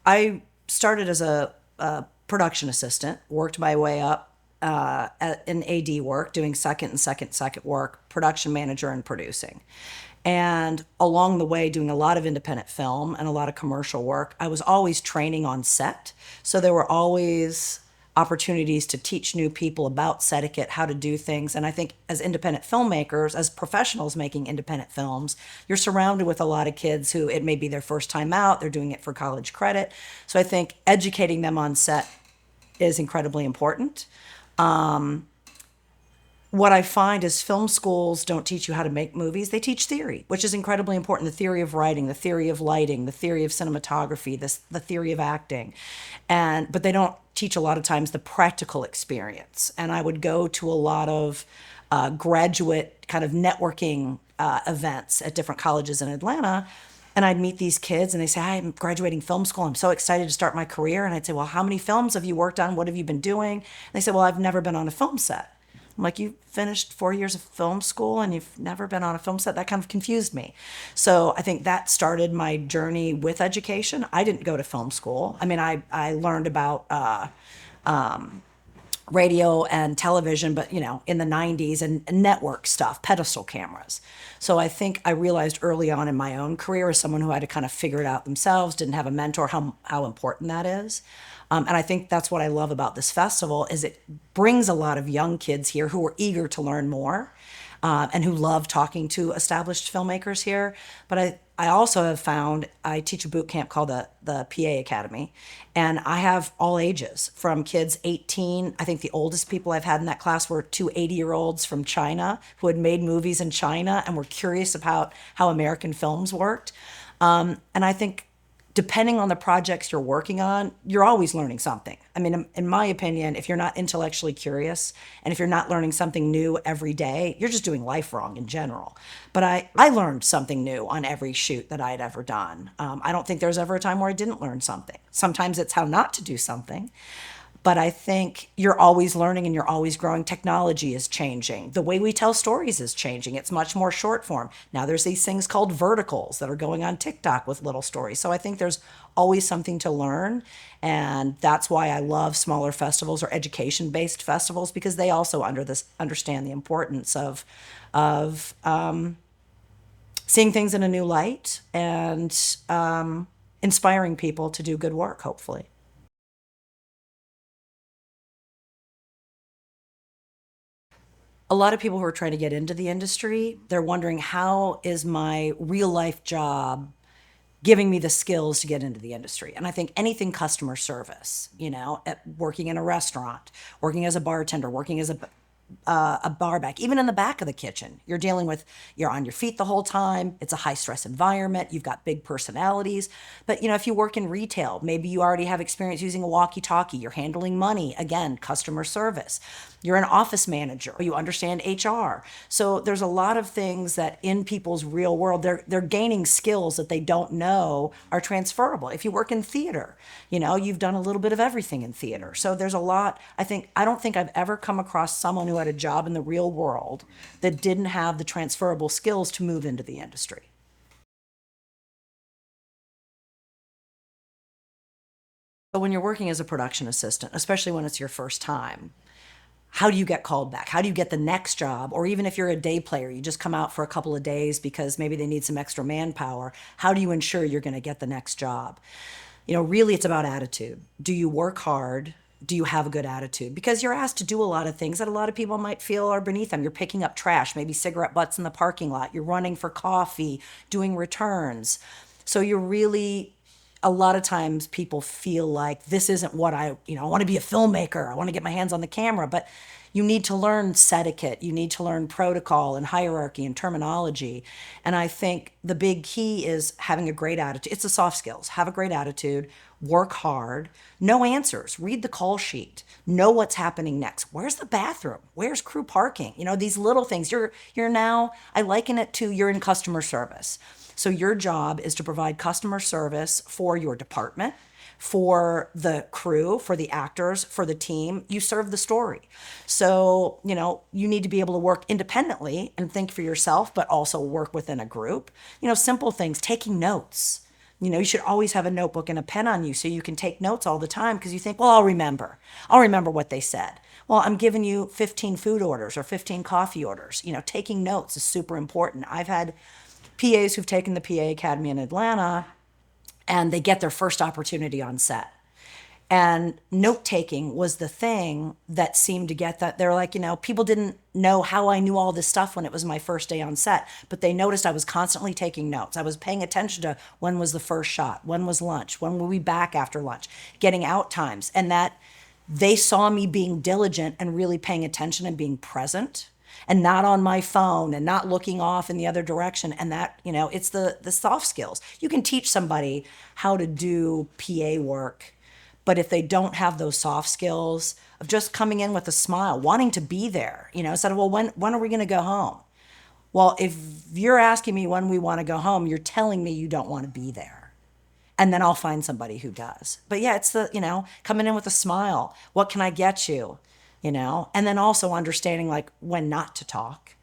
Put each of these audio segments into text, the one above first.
I started as a production assistant, worked my way up in AD work, doing second work, production manager, and producing. And along the way, doing a lot of independent film and a lot of commercial work, I was always training on set. So there were always opportunities to teach new people about set etiquette, how to do things. And I think as independent filmmakers, as professionals making independent films, you're surrounded with a lot of kids who it may be their first time out, they're doing it for college credit. So I think educating them on set is incredibly important. What I find is film schools don't teach you how to make movies. They teach theory, which is incredibly important. The theory of writing, the theory of lighting, the theory of cinematography, the theory of acting. But they don't teach a lot of times the practical experience. And I would go to a lot of graduate kind of networking events at different colleges in Atlanta. And I'd meet these kids and they say, "Hi, I'm graduating film school. I'm so excited to start my career." And I'd say, "Well, how many films have you worked on? What have you been doing?" And they say, "Well, I've never been on a film set." I'm like, "You finished 4 years of film school and you've never been on a film set?" That kind of confused me. So I think that started my journey with education. I didn't go to film school. I mean, I learned about radio and television, but in the 90s and network stuff, pedestal cameras. So I think I realized early on in my own career as someone who had to kind of figure it out themselves, didn't have a mentor, how important that is. And I think that's what I love about this festival is it brings a lot of young kids here who are eager to learn more and who love talking to established filmmakers here. But I also have found I teach a boot camp called the PA Academy, and I have all ages from kids 18. I think the oldest people I've had in that class were two 80-year-olds from China who had made movies in China and were curious about how American films worked. And I think depending on the projects you're working on, you're always learning something. I mean, in my opinion, if you're not intellectually curious and if you're not learning something new every day, you're just doing life wrong in general. But I learned something new on every shoot that I had ever done. I don't think there's ever a time where I didn't learn something. Sometimes it's how not to do something. But I think you're always learning and you're always growing. Technology is changing. The way we tell stories is changing. It's much more short form. Now there's these things called verticals that are going on TikTok with little stories. So I think there's always something to learn. And that's why I love smaller festivals or education-based festivals because they also understand the importance of seeing things in a new light and inspiring people to do good work, hopefully. A lot of people who are trying to get into the industry, they're wondering how is my real life job giving me the skills to get into the industry? And I think anything customer service, working in a restaurant, working as a bartender, working as a bar back, even in the back of the kitchen. You're on your feet the whole time. It's a high stress environment. You've got big personalities. But, if you work in retail, maybe you already have experience using a walkie talkie. You're handling money. Again, customer service. You're an office manager. You understand HR. So there's a lot of things that in people's real world, they're gaining skills that they don't know are transferable. If you work in theater, you've done a little bit of everything in theater. So there's a lot. I don't think I've ever come across someone who had a job in the real world that didn't have the transferable skills to move into the industry. But when you're working as a production assistant, especially when it's your first time, how do you get called back? How do you get the next job? Or even if you're a day player, you just come out for a couple of days because maybe they need some extra manpower. How do you ensure you're going to get the next job? Really it's about attitude. Do you work hard? Do you have a good attitude? Because you're asked to do a lot of things that a lot of people might feel are beneath them. You're picking up trash, maybe cigarette butts in the parking lot. You're running for coffee, doing returns. So you're really, a lot of times people feel like this isn't what I want to be a filmmaker. I want to get my hands on the camera, but you need to learn etiquette. You need to learn protocol and hierarchy and terminology. And I think the big key is having a great attitude. It's the soft skills. Have a great attitude, work hard, know answers, read the call sheet, know what's happening next. Where's the bathroom? Where's crew parking? These little things. You're now, I liken it to you're in customer service. So your job is to provide customer service for your department, for the crew, for the actors, for the team. You serve the story. So, you need to be able to work independently and think for yourself, but also work within a group. Simple things, taking notes. You should always have a notebook and a pen on you so you can take notes all the time because you think, well, I'll remember. I'll remember what they said. Well, I'm giving you 15 food orders or 15 coffee orders. Taking notes is super important. I've had PAs who've taken the PA Academy in Atlanta and they get their first opportunity on set. And note taking was the thing that seemed to get that. They're like, people didn't know how I knew all this stuff when it was my first day on set, but they noticed I was constantly taking notes. I was paying attention to when was the first shot, when was lunch, when were we back after lunch, getting out times. And that they saw me being diligent and really paying attention and being present and not on my phone and not looking off in the other direction. And that, it's the soft skills. You can teach somebody how to do PA work, but if they don't have those soft skills of just coming in with a smile, wanting to be there, instead of, well, when are we going to go home? Well, if you're asking me when we want to go home, you're telling me you don't want to be there. And then I'll find somebody who does. But yeah, it's coming in with a smile. What can I get you? And then also understanding like when not to talk,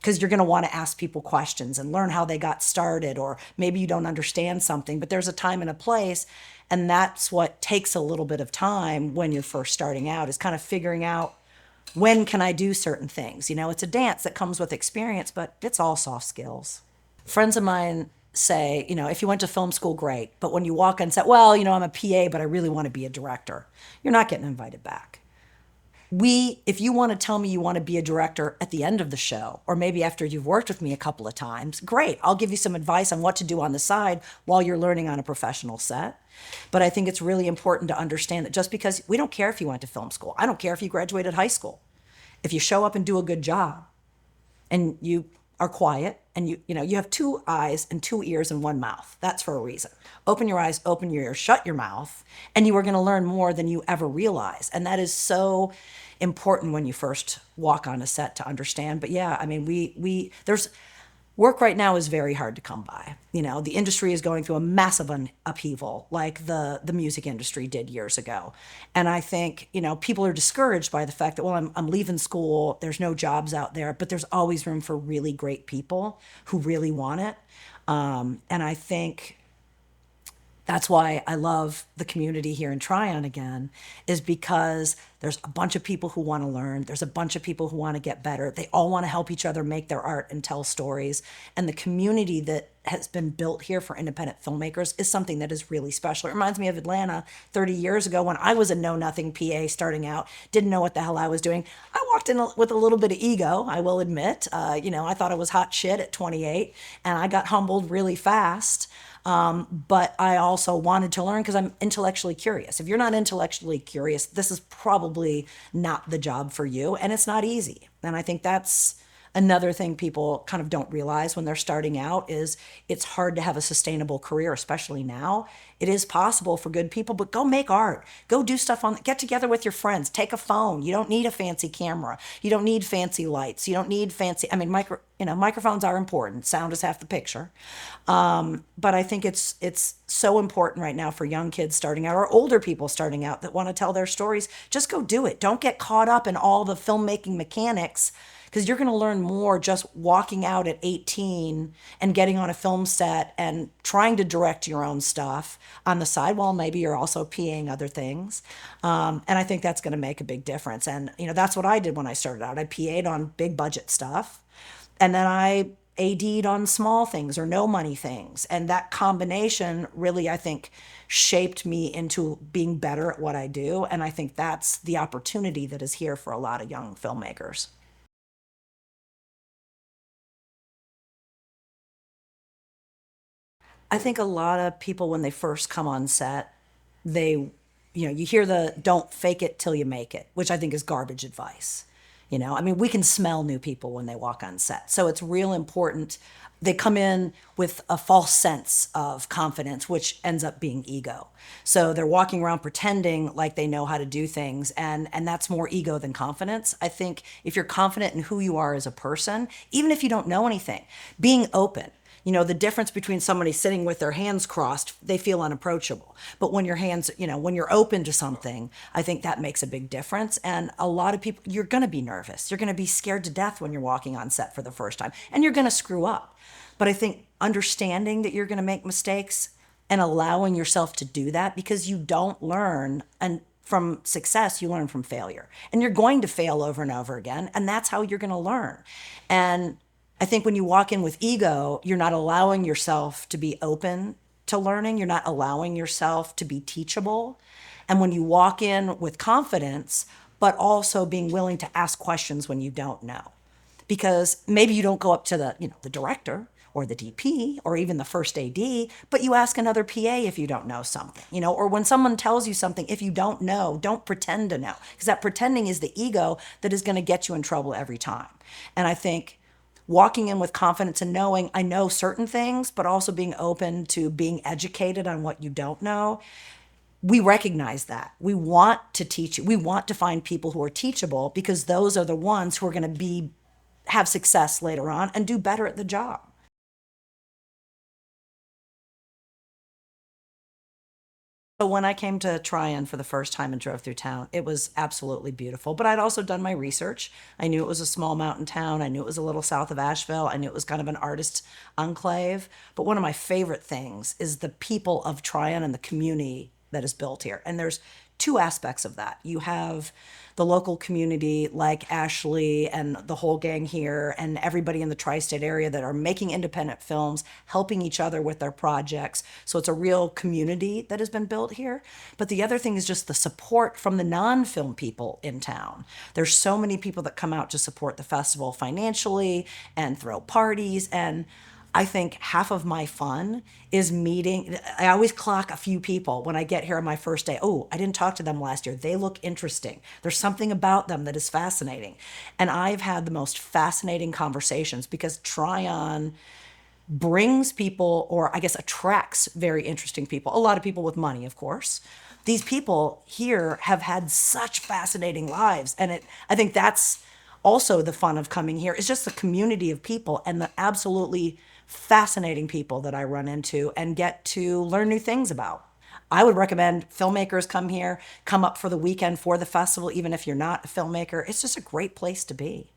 because you're going to want to ask people questions and learn how they got started, or maybe you don't understand something, but there's a time and a place. And that's what takes a little bit of time when you're first starting out, is kind of figuring out when can I do certain things. It's a dance that comes with experience, but it's all soft skills. Friends of mine say, if you went to film school, great. But when you walk on set, well, I'm a PA, but I really want to be a director. You're not getting invited back. If you want to tell me you want to be a director at the end of the show, or maybe after you've worked with me a couple of times, great. I'll give you some advice on what to do on the side while you're learning on a professional set. But I think it's really important to understand that just because we don't care if you went to film school, I don't care if you graduated high school. If you show up and do a good job and you are quiet and you have two eyes and two ears and one mouth, that's for a reason. Open your eyes, open your ears, shut your mouth, and you are going to learn more than you ever realize. And that is so important when you first walk on a set to understand. But yeah, I mean, there's work right now is very hard to come by. The industry is going through a massive upheaval like the music industry did years ago. And I think, people are discouraged by the fact that, well, I'm leaving school, there's no jobs out there, but there's always room for really great people who really want it. And I think that's why I love the community here in Tryon again, is because there's a bunch of people who want to learn. There's a bunch of people who want to get better. They all want to help each other make their art and tell stories. And the community that has been built here for independent filmmakers is something that is really special. It reminds me of Atlanta 30 years ago when I was a know-nothing PA starting out, didn't know what the hell I was doing. I walked in with a little bit of ego, I will admit. I thought I was hot shit at 28, and I got humbled really fast. But I also wanted to learn because I'm intellectually curious. If you're not intellectually curious, this is probably not the job for you, and it's not easy. And I think that's another thing people kind of don't realize when they're starting out, is it's hard to have a sustainable career, especially now. It is possible for good people, but go make art. Go do stuff get together with your friends. Take a phone. You don't need a fancy camera. You don't need fancy lights. You don't need fancy, microphones are important. Sound is half the picture. But I think it's so important right now for young kids starting out, or older people starting out that want to tell their stories. Just go do it. Don't get caught up in all the filmmaking mechanics, because you're going to learn more just walking out at 18 and getting on a film set and trying to direct your own stuff on the side while maybe you're also PAing other things. And I think that's going to make a big difference. And, that's what I did when I started out. I PA'd on big budget stuff, and then I AD'd on small things or no money things. And that combination really, I think, shaped me into being better at what I do. And I think that's the opportunity that is here for a lot of young filmmakers. I think a lot of people, when they first come on set, you hear the don't fake it till you make it, which I think is garbage advice. We can smell new people when they walk on set. So it's real important. They come in with a false sense of confidence, which ends up being ego. So they're walking around pretending like they know how to do things, and that's more ego than confidence. I think if you're confident in who you are as a person, even if you don't know anything, being open. The difference between somebody sitting with their hands crossed, they feel unapproachable. But when when you're open to something, I think that makes a big difference. And a lot of people, you're going to be nervous. You're going to be scared to death when you're walking on set for the first time, and you're going to screw up. But I think understanding that you're going to make mistakes and allowing yourself to do that, because you don't learn and from success, you learn from failure. And you're going to fail over and over again, and that's how you're going to learn. And I think when you walk in with ego, you're not allowing yourself to be open to learning, you're not allowing yourself to be teachable. And when you walk in with confidence, but also being willing to ask questions when you don't know, because maybe you don't go up to the director or the DP or even the first AD, but you ask another PA if you don't know something, or when someone tells you something, if you don't know, don't pretend to know, because that pretending is the ego that is going to get you in trouble every time. And I think walking in with confidence and knowing I know certain things, but also being open to being educated on what you don't know, we recognize that. We want to teach you. We want to find people who are teachable, because those are the ones who are going to have success later on and do better at the job. So when I came to Tryon for the first time and drove through town, it was absolutely beautiful. But I'd also done my research. I knew it was a small mountain town. I knew it was a little south of Asheville. I knew it was kind of an artist enclave. But one of my favorite things is the people of Tryon and the community that is built here. And there's two aspects of that. You have the local community like Ashley and the whole gang here and everybody in the tri-state area that are making independent films, helping each other with their projects. So it's a real community that has been built here. But the other thing is just the support from the non-film people in town. There's so many people that come out to support the festival financially and throw parties, and I think half of my fun is meeting. I always clock a few people when I get here on my first day. Oh, I didn't talk to them last year. They look interesting. There's something about them that is fascinating. And I've had the most fascinating conversations because Tryon brings people, or I guess attracts very interesting people. A lot of people with money, of course. These people here have had such fascinating lives. And I think that's also the fun of coming here, is just the community of people and the absolutely fascinating people that I run into and get to learn new things about. I would recommend filmmakers come here, come up for the weekend for the festival, even if you're not a filmmaker. It's just a great place to be.